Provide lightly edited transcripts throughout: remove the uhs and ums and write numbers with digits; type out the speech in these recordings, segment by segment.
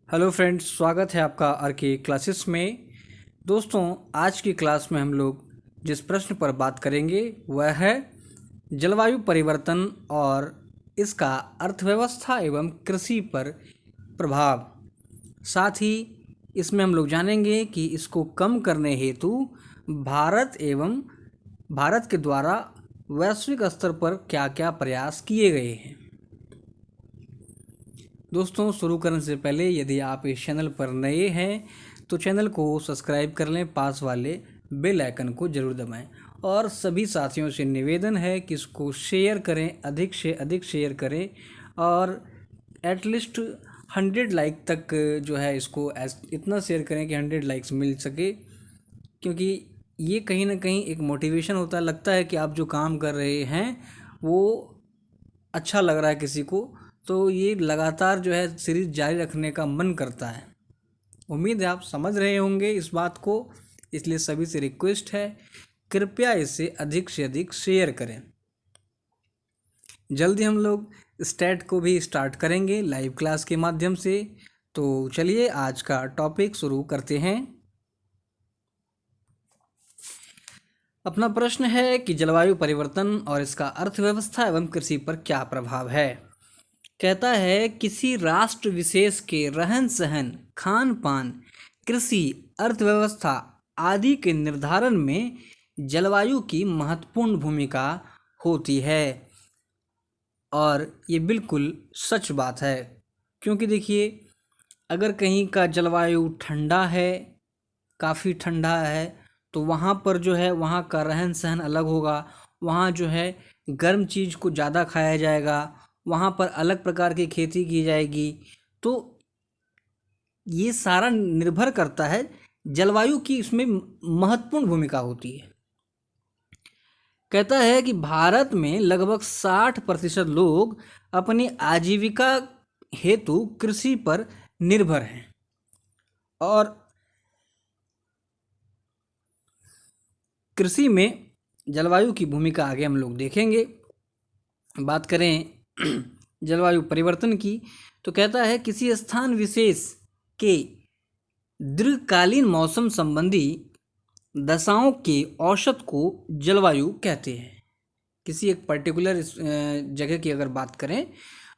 Hello friends, स्वागत है आपका आर के क्लासेस में। दोस्तों, आज की क्लास में हम लोग जिस प्रश्न पर बात करेंगे वह है जलवायु परिवर्तन और इसका अर्थव्यवस्था एवं कृषि पर प्रभाव। साथ ही इसमें हम लोग जानेंगे कि इसको कम करने हेतु भारत के द्वारा वैश्विक स्तर पर क्या क्या प्रयास किए गए हैं। दोस्तों, शुरू करने से पहले यदि आप इस चैनल पर नए हैं तो चैनल को सब्सक्राइब कर लें, पास वाले बेल आइकन को जरूर दबाएं और सभी साथियों से निवेदन है कि इसको शेयर करें, अधिक से अधिक शेयर करें और एटलीस्ट 100 लाइक तक जो है इसको इतना शेयर करें कि 100 लाइक्स मिल सके, क्योंकि ये कहीं ना कहीं एक मोटिवेशन होता है। लगता है कि आप जो काम कर रहे हैं वो अच्छा लग रहा है किसी को, तो ये लगातार जो है सीरीज जारी रखने का मन करता है। उम्मीद है आप समझ रहे होंगे इस बात को, इसलिए सभी से रिक्वेस्ट है कृपया इसे अधिक से अधिक शेयर करें। जल्दी हम लोग स्टैट को भी स्टार्ट करेंगे लाइव क्लास के माध्यम से। तो चलिए आज का टॉपिक शुरू करते हैं। अपना प्रश्न है कि जलवायु परिवर्तन और इसका अर्थव्यवस्था एवं कृषि पर क्या प्रभाव है। कहता है किसी राष्ट्र विशेष के रहन सहन, खान पान, कृषि, अर्थव्यवस्था आदि के निर्धारण में जलवायु की महत्वपूर्ण भूमिका होती है। और ये बिल्कुल सच बात है, क्योंकि देखिए अगर कहीं का जलवायु ठंडा है, काफ़ी ठंडा है, तो वहाँ पर जो है वहाँ का रहन सहन अलग होगा। वहाँ जो है गर्म चीज़ को ज़्यादा खाया जाएगा, वहाँ पर अलग प्रकार की खेती की जाएगी। तो ये सारा निर्भर करता है, जलवायु की इसमें महत्वपूर्ण भूमिका होती है। कहता है कि भारत में लगभग 60% लोग अपनी आजीविका हेतु कृषि पर निर्भर हैं। और कृषि में जलवायु की भूमिका आगे हम लोग देखेंगे। बात करें जलवायु परिवर्तन की, तो कहता है किसी स्थान विशेष के दीर्घकालीन मौसम संबंधी दशाओं के औसत को जलवायु कहते हैं। किसी एक पर्टिकुलर जगह की अगर बात करें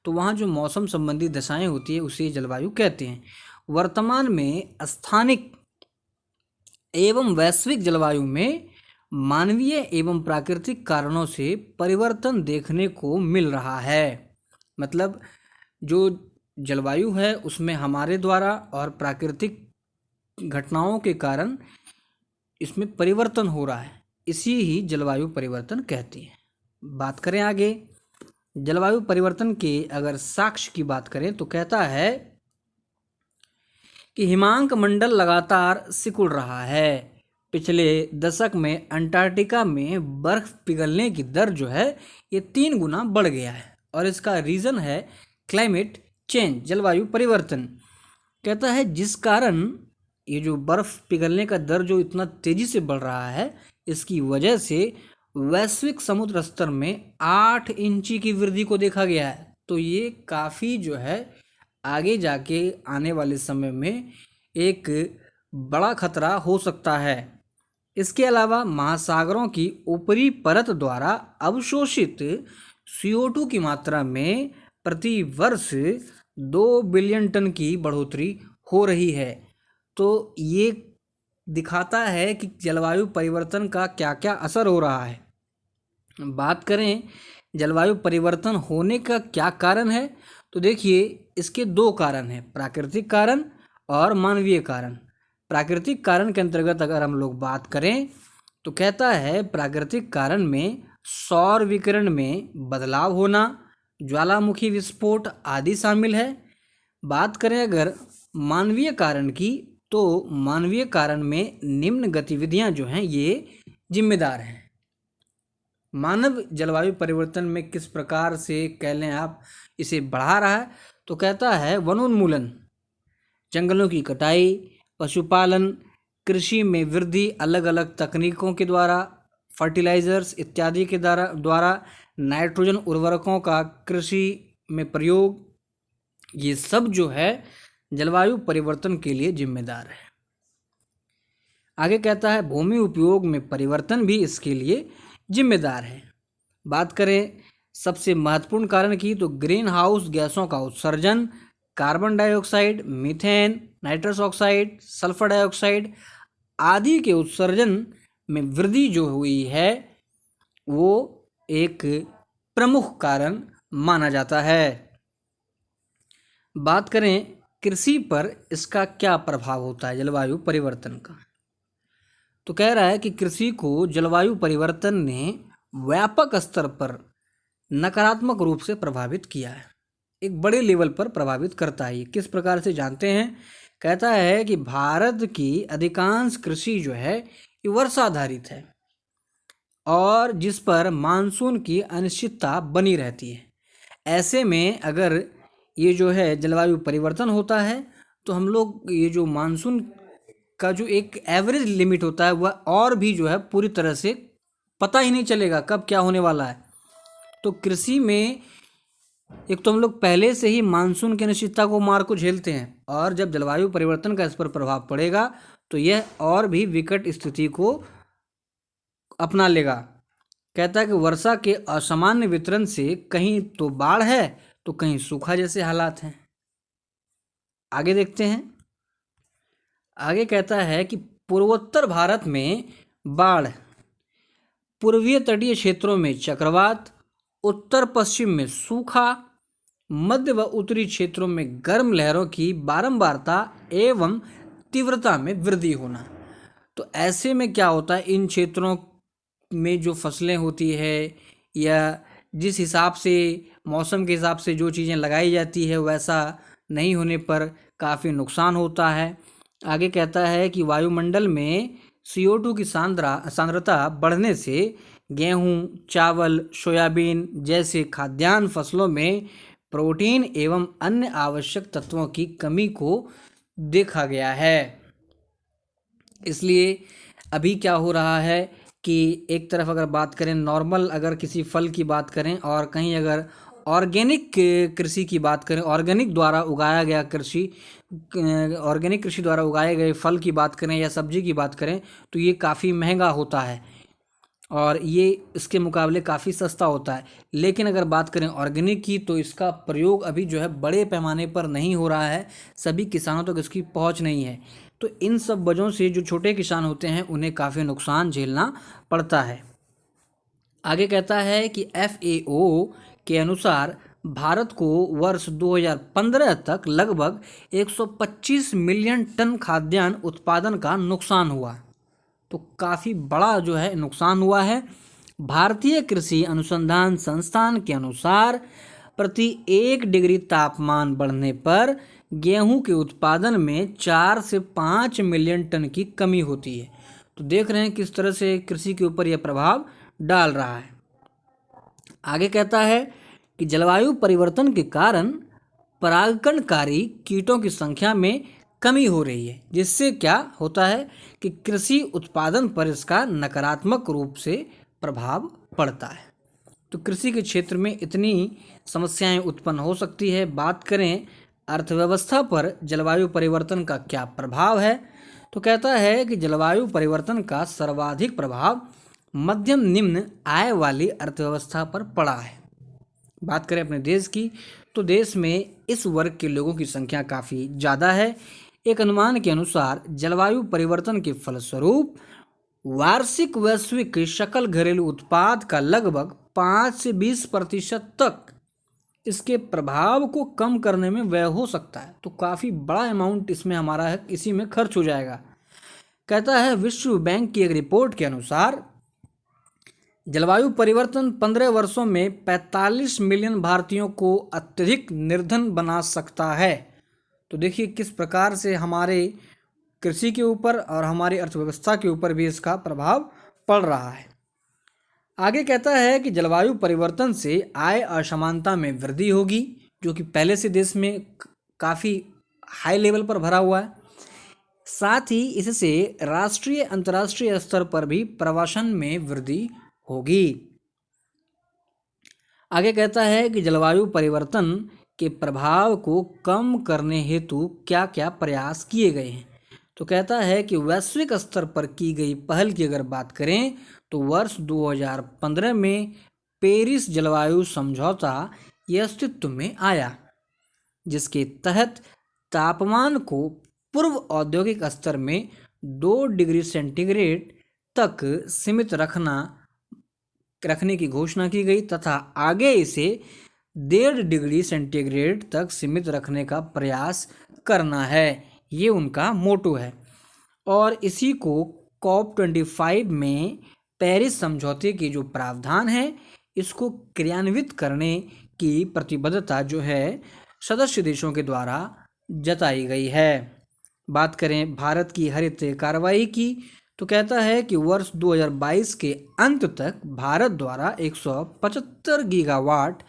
तो वहाँ जो मौसम संबंधी दशाएं होती है उसे जलवायु कहते हैं। वर्तमान में स्थानिक एवं वैश्विक जलवायु में मानवीय एवं प्राकृतिक कारणों से परिवर्तन देखने को मिल रहा है। मतलब जो जलवायु है उसमें हमारे द्वारा और प्राकृतिक घटनाओं के कारण इसमें परिवर्तन हो रहा है, इसी ही जलवायु परिवर्तन कहते हैं। बात करें आगे जलवायु परिवर्तन के अगर साक्ष्य की बात करें तो कहता है कि हिमांक मंडल लगातार सिकुड़ रहा है। पिछले दशक में अंटार्कटिका में बर्फ पिघलने की दर जो है ये 3 गुना बढ़ गया है और इसका रीज़न है क्लाइमेट चेंज, जलवायु परिवर्तन। कहता है जिस कारण ये जो बर्फ पिघलने का दर जो इतना तेज़ी से बढ़ रहा है, इसकी वजह से वैश्विक समुद्र स्तर में 8 इंची की वृद्धि को देखा गया है। तो ये काफ़ी जो है आगे जाके आने वाले समय में एक बड़ा खतरा हो सकता है। इसके अलावा महासागरों की ऊपरी परत द्वारा अवशोषित CO2 की मात्रा में प्रति वर्ष 2 बिलियन टन की बढ़ोतरी हो रही है। तो ये दिखाता है कि जलवायु परिवर्तन का क्या क्या असर हो रहा है। बात करें जलवायु परिवर्तन होने का क्या कारण है, तो देखिए इसके 2 कारण हैं, प्राकृतिक कारण और मानवीय कारण। प्राकृतिक कारण के अंतर्गत अगर हम लोग बात करें तो कहता है प्राकृतिक कारण में सौर विकिरण में बदलाव होना, ज्वालामुखी विस्फोट आदि शामिल है। बात करें अगर मानवीय कारण की, तो मानवीय कारण में निम्न गतिविधियां जो हैं ये जिम्मेदार हैं। मानव जलवायु परिवर्तन में किस प्रकार से कह लें आप इसे बढ़ा रहा है, तो कहता है वनोन्मूलन, जंगलों की कटाई, पशुपालन, कृषि में वृद्धि अलग अलग तकनीकों के द्वारा, फर्टिलाइजर्स इत्यादि के द्वारा नाइट्रोजन उर्वरकों का कृषि में प्रयोग, ये सब जो है जलवायु परिवर्तन के लिए जिम्मेदार है। आगे कहता है भूमि उपयोग में परिवर्तन भी इसके लिए जिम्मेदार है। बात करें सबसे महत्वपूर्ण कारण की तो ग्रीन हाउस गैसों का उत्सर्जन, carbon dioxide, methane, nitrous oxide, sulphur dioxide आदि के उत्सर्जन में वृद्धि जो हुई है वो एक प्रमुख कारण माना जाता है। बात करें कृषि पर इसका क्या प्रभाव होता है जलवायु परिवर्तन का, तो कह रहा है कि कृषि को जलवायु परिवर्तन ने व्यापक स्तर पर नकारात्मक रूप से प्रभावित किया है, एक बड़े लेवल पर प्रभावित करता है। किस प्रकार से जानते हैं, कहता है कि भारत की अधिकांश कृषि जो है ये वर्षाधारित है और जिस पर मानसून की अनिश्चितता बनी रहती है। ऐसे में अगर ये जो है जलवायु परिवर्तन होता है तो हम लोग ये जो मानसून का जो एक एवरेज लिमिट होता है वह और भी जो है पूरी तरह से पता ही नहीं चलेगा कब क्या होने वाला है। तो कृषि में एक तो हम लोग पहले से ही मानसून की अनिश्चितता को मार को झेलते हैं और जब जलवायु परिवर्तन का इस पर प्रभाव पड़ेगा तो यह और भी विकट स्थिति को अपना लेगा। कहता है कि वर्षा के असामान्य वितरण से कहीं तो बाढ़ है तो कहीं सूखा जैसे हालात हैं। आगे देखते हैं। आगे कहता है कि पूर्वोत्तर भारत में बाढ़, पूर्वीय तटीय क्षेत्रों में चक्रवात, उत्तर पश्चिम में सूखा, मध्य व उत्तरी क्षेत्रों में गर्म लहरों की बारंबारता एवं तीव्रता में वृद्धि होना। तो ऐसे में क्या होता है, इन क्षेत्रों में जो फसलें होती है या जिस हिसाब से मौसम के हिसाब से जो चीज़ें लगाई जाती है वैसा नहीं होने पर काफ़ी नुकसान होता है। आगे कहता है कि वायुमंडल में CO2 की सांद्रता बढ़ने से गेहूं, चावल, सोयाबीन जैसे खाद्यान्न फसलों में प्रोटीन एवं अन्य आवश्यक तत्वों की कमी को देखा गया है। इसलिए अभी क्या हो रहा है कि एक तरफ अगर बात करें नॉर्मल, अगर किसी फल की बात करें और कहीं अगर ऑर्गेनिक कृषि की बात करें, ऑर्गेनिक द्वारा उगाया गया ऑर्गेनिक कृषि द्वारा उगाए गए फल की बात करें या सब्जी की बात करें तो ये काफ़ी महंगा होता है और ये इसके मुकाबले काफ़ी सस्ता होता है। लेकिन अगर बात करें ऑर्गेनिक की तो इसका प्रयोग अभी जो है बड़े पैमाने पर नहीं हो रहा है, सभी किसानों तक इसकी पहुंच नहीं है। तो इन सब वजहों से जो छोटे किसान होते हैं उन्हें काफ़ी नुकसान झेलना पड़ता है। आगे कहता है कि FAO के अनुसार भारत को वर्ष 2015 तक लगभग 125 मिलियन टन खाद्यान्न उत्पादन का नुकसान हुआ। तो काफ़ी बड़ा जो है नुकसान हुआ है। भारतीय कृषि अनुसंधान संस्थान के अनुसार प्रति 1 डिग्री तापमान बढ़ने पर गेहूं के उत्पादन में 4 से 5 मिलियन टन की कमी होती है। तो देख रहे हैं किस तरह से कृषि के ऊपर यह प्रभाव डाल रहा है। आगे कहता है कि जलवायु परिवर्तन के कारण परागकणकारी कीटों की संख्या में कमी हो रही है, जिससे क्या होता है कि कृषि उत्पादन पर इसका नकारात्मक रूप से प्रभाव पड़ता है। तो कृषि के क्षेत्र में इतनी समस्याएं उत्पन्न हो सकती है। बात करें अर्थव्यवस्था पर जलवायु परिवर्तन का क्या प्रभाव है, तो कहता है कि जलवायु परिवर्तन का सर्वाधिक प्रभाव मध्यम निम्न आय वाली अर्थव्यवस्था पर पड़ा है। बात करें अपने देश की तो देश में इस वर्ग के लोगों की संख्या काफ़ी ज़्यादा है। एक अनुमान के अनुसार जलवायु परिवर्तन के फलस्वरूप वार्षिक वैश्विक सकल घरेलू उत्पाद का लगभग 5 से 20% तक इसके प्रभाव को कम करने में व्यय हो सकता है। तो काफ़ी बड़ा अमाउंट इसमें हमारा है, इसी में खर्च हो जाएगा। कहता है विश्व बैंक की एक रिपोर्ट के अनुसार जलवायु परिवर्तन 15 वर्षों में 45 मिलियन भारतीयों को अत्यधिक निर्धन बना सकता है। तो देखिए किस प्रकार से हमारे कृषि के ऊपर और हमारी अर्थव्यवस्था के ऊपर भी इसका प्रभाव पड़ रहा है। आगे कहता है कि जलवायु परिवर्तन से आय असमानता में वृद्धि होगी, जो कि पहले से देश में काफ़ी हाई लेवल पर भरा हुआ है। साथ ही इससे राष्ट्रीय अंतर्राष्ट्रीय स्तर पर भी प्रवासन में वृद्धि होगी। आगे कहता है कि जलवायु परिवर्तन के प्रभाव को कम करने हेतु क्या क्या प्रयास किए गए हैं। तो कहता है कि वैश्विक स्तर पर की गई पहल की अगर बात करें तो वर्ष 2015 में पेरिस जलवायु समझौता ये अस्तित्व में आया, जिसके तहत तापमान को पूर्व औद्योगिक स्तर में 2 डिग्री सेंटीग्रेड तक सीमित रखने की घोषणा की गई तथा आगे इसे 1.5 डिग्री सेंटीग्रेड तक सीमित रखने का प्रयास करना है। ये उनका मोटो है और इसी को COP25 में पेरिस समझौते के जो प्रावधान है इसको क्रियान्वित करने की प्रतिबद्धता जो है सदस्य देशों के द्वारा जताई गई है। बात करें भारत की हरित कार्रवाई की तो कहता है कि वर्ष 2022 के अंत तक भारत द्वारा 175 गीगावाट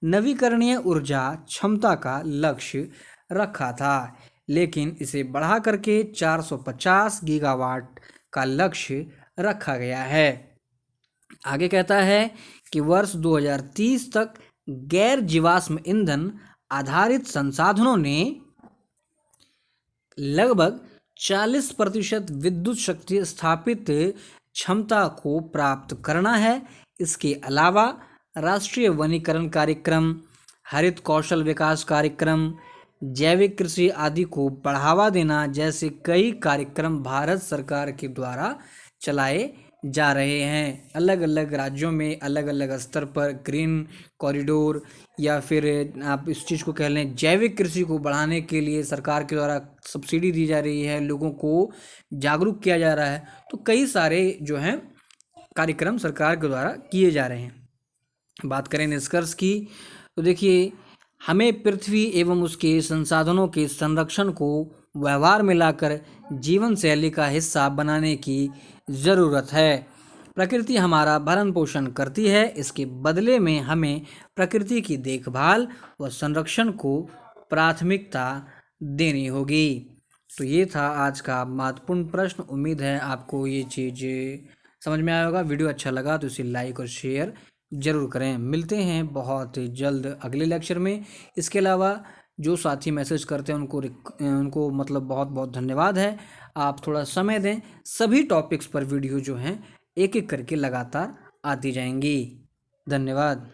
नवीकरणीय ऊर्जा क्षमता का लक्ष्य रखा था, लेकिन इसे बढ़ा करके 450 गीगावाट का लक्ष्य रखा गया है। आगे कहता है कि वर्ष 2030 तक गैर जीवाश्म ईंधन आधारित संसाधनों ने लगभग 40% विद्युत शक्ति स्थापित क्षमता को प्राप्त करना है। इसके अलावा राष्ट्रीय वनीकरण कार्यक्रम, हरित कौशल विकास कार्यक्रम, जैविक कृषि आदि को बढ़ावा देना जैसे कई कार्यक्रम भारत सरकार के द्वारा चलाए जा रहे हैं। अलग अलग राज्यों में अलग अलग स्तर पर ग्रीन कॉरिडोर या फिर आप इस चीज़ को कह लें जैविक कृषि को बढ़ाने के लिए सरकार के द्वारा सब्सिडी दी जा रही है, लोगों को जागरूक किया जा रहा है। तो कई सारे जो हैं कार्यक्रम सरकार के द्वारा किए जा रहे हैं। बात करें निष्कर्ष की तो देखिए, हमें पृथ्वी एवं उसके संसाधनों के संरक्षण को व्यवहार में लाकर जीवन शैली का हिस्सा बनाने की ज़रूरत है। प्रकृति हमारा भरण पोषण करती है, इसके बदले में हमें प्रकृति की देखभाल व संरक्षण को प्राथमिकता देनी होगी। तो ये था आज का महत्वपूर्ण प्रश्न। उम्मीद है आपको ये चीज़ समझ में आया होगा। वीडियो अच्छा लगा तो इसे लाइक और शेयर ज़रूर करें। मिलते हैं बहुत जल्द अगले लेक्चर में। इसके अलावा जो साथी मैसेज करते हैं उनको मतलब बहुत बहुत धन्यवाद है। आप थोड़ा समय दें, सभी टॉपिक्स पर वीडियो जो हैं एक एक करके लगातार आती जाएंगी। धन्यवाद।